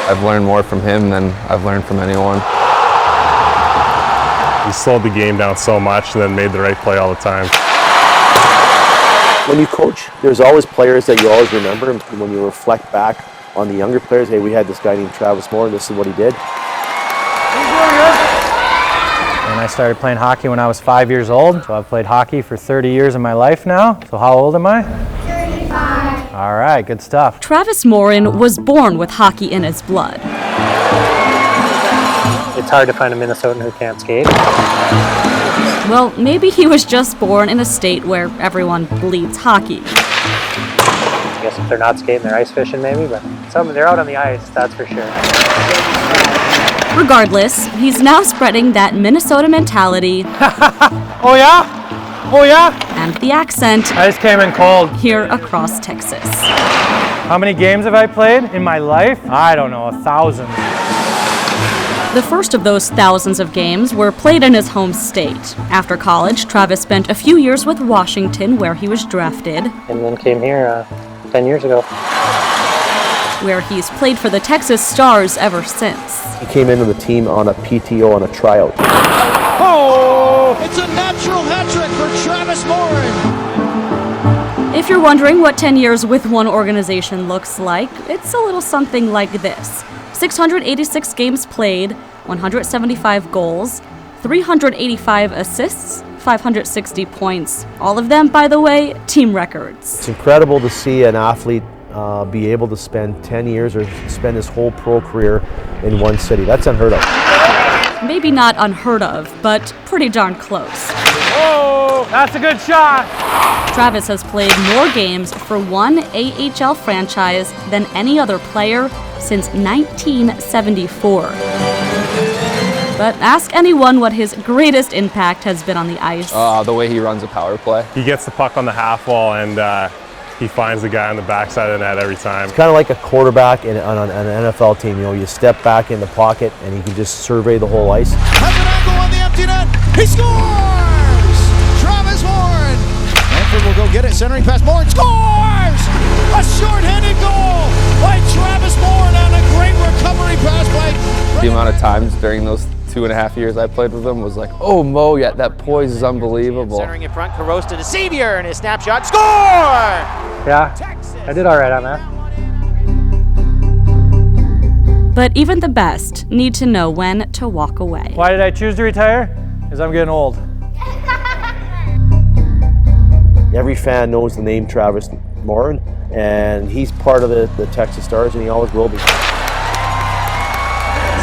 I've learned more from him than I've learned from anyone. He slowed the game down so much and then made the right play all the time. When you coach, there's always players that you always remember, and when you reflect back on the younger players, hey, we had this guy named Travis Morin, this is what he did. And I started playing hockey when I was 5 years old, so I've played hockey for 30 years of my life now. So how old am I? 35. All right, good stuff. Travis Morin was born with hockey in his blood. It's hard to find a Minnesotan who can't skate. Well, maybe he was just born in a state where everyone bleeds hockey. I guess if they're not skating, they're ice fishing maybe, but they're out on the ice, that's for sure. Regardless, he's now spreading that Minnesota mentality. Oh yeah? Oh yeah? And the accent. I just came in cold. Here across Texas. How many games have I played in my life? I don't know, 1,000. The first of those thousands of games were played in his home state. After college, Travis spent a few years with Washington, where he was drafted. And then came here 10 years ago. Where he's played for the Texas Stars ever since. He came into the team on a PTO on a tryout. Oh! It's a natural hat trick for Travis Morin. If you're wondering what 10 years with one organization looks like, it's a little something like this. 686 games played, 175 goals, 385 assists, 560 points. All of them, by the way, team records. It's incredible to see an athlete be able to spend 10 years or spend his whole pro career in one city. That's unheard of. Maybe not unheard of, but pretty darn close. Oh, that's a good shot! Travis has played more games for one AHL franchise than any other player since 1974. But ask anyone what his greatest impact has been on the ice. The way he runs a power play. He gets the puck on the half wall and he finds the guy on the backside of the net every time. It's kind of like a quarterback on an NFL team. You know, you step back in the pocket and he can just survey the whole ice. Has an angle on the empty net. He scores! Travis Morin. Manfred will go get it. Centering pass. Morin scores! A short-handed goal by Travis Morin on a great recovery pass by... The amount of times during those 2.5 years I played with him was like, oh, Mo, yeah, that poise is unbelievable. Centering in front, Caros to the Savior, and his snapshot, score! Yeah, I did all right on that. But even the best need to know when to walk away. Why did I choose to retire? Because I'm getting old. Every fan knows the name Travis Morin, and he's part of the Texas Stars, and he always will be.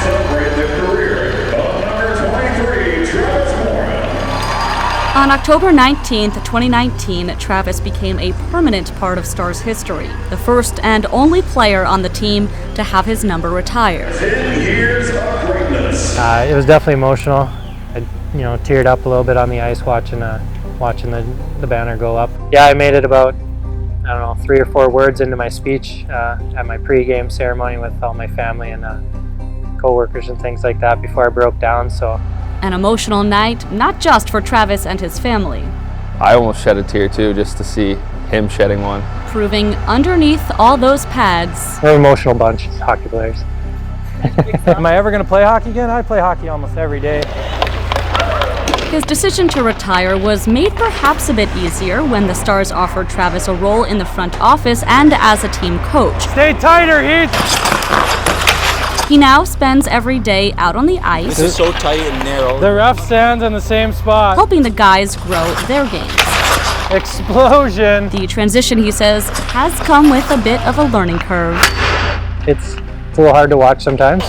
Celebrate the career of number 23, Travis Morin. On October 19th, 2019, Travis became a permanent part of Stars history, the first and only player on the team to have his number retired. 10 years of greatness. It was definitely emotional. I teared up a little bit on the ice watching the banner go up. Yeah, I made it about, 3 or 4 words into my speech at my pre-game ceremony with all my family and co-workers and things like that before I broke down. So An emotional night, not just for Travis and his family. I almost shed a tear too, just to see him shedding one. Proving underneath all those pads, we're an emotional bunch, hockey players. Am I ever going to play hockey again? I play hockey almost every day. his decision to retire was made perhaps a bit easier when the Stars offered Travis a role in the front office and as a team coach. Stay tighter, Heath! He now spends every day out on the ice. This is so tight and narrow. The ref stands in the same spot. Helping the guys grow their games. Explosion! The transition, he says, has come with a bit of a learning curve. It's a little hard to watch sometimes.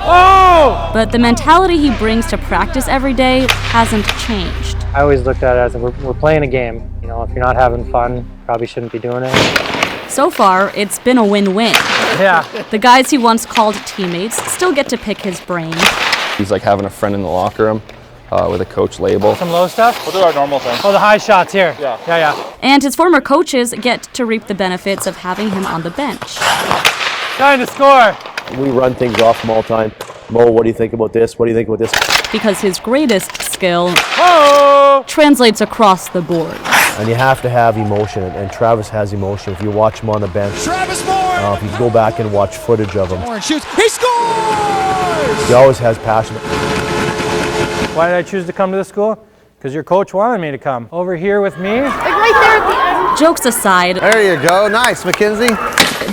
Oh! But the mentality he brings to practice every day hasn't changed. I always looked at it as we're playing a game. You know, if you're not having fun, probably shouldn't be doing it. So far, it's been a win-win. Yeah. The guys he once called teammates still get to pick his brain. He's like having a friend in the locker room with a coach label. Some low stuff? We'll do our normal thing. Oh, the high shots here. Yeah. And his former coaches get to reap the benefits of having him on the bench. Trying to score. We run things off him all the time. Mo, what do you think about this? What do you think about this? Because his greatest skill Oh! translates across the board. And you have to have emotion, and Travis has emotion. If you watch him on the bench, Travis Morin If you go back and watch footage of him, Morin shoots. He scores! he always has passion. Why did I choose to come to this school? Because your coach wanted me to come. Over here with me. Like right there at the end. Jokes aside, There you go. Nice, Mackenzie.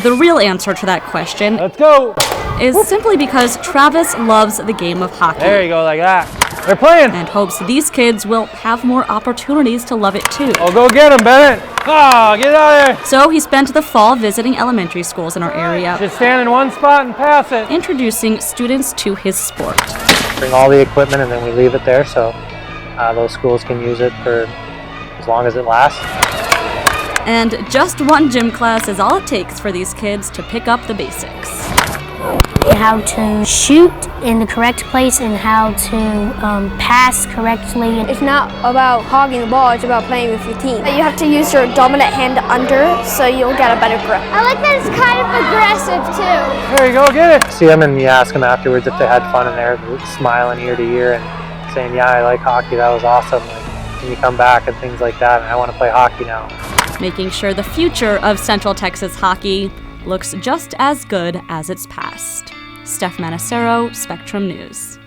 the real answer to that question Let's go. is simply because Travis loves the game of hockey. There you go, like that. They're playing. And hopes these kids will have more opportunities to love it too. Oh, go get him, Bennett. Oh, get out of there. So he spent the fall visiting elementary schools in our area, Just stand in one spot and pass it. introducing students to his sport. Bring all the equipment and then we leave it there so those schools can use it for as long as it lasts. And just one gym class is all it takes for these kids to pick up the basics. How to shoot in the correct place and how to pass correctly. It's not about hogging the ball, it's about playing with your team. You have to use your dominant hand under so you'll get a better grip. I like that it's kind of aggressive too. There you go, get it. See them and you ask them afterwards if they had fun in there, smiling ear to ear and saying, yeah, I like hockey, that was awesome. Like, can you come back and things like that, and I want to play hockey now. Making sure the future of Central Texas hockey looks just as good as its past. Steph Manacero, Spectrum News.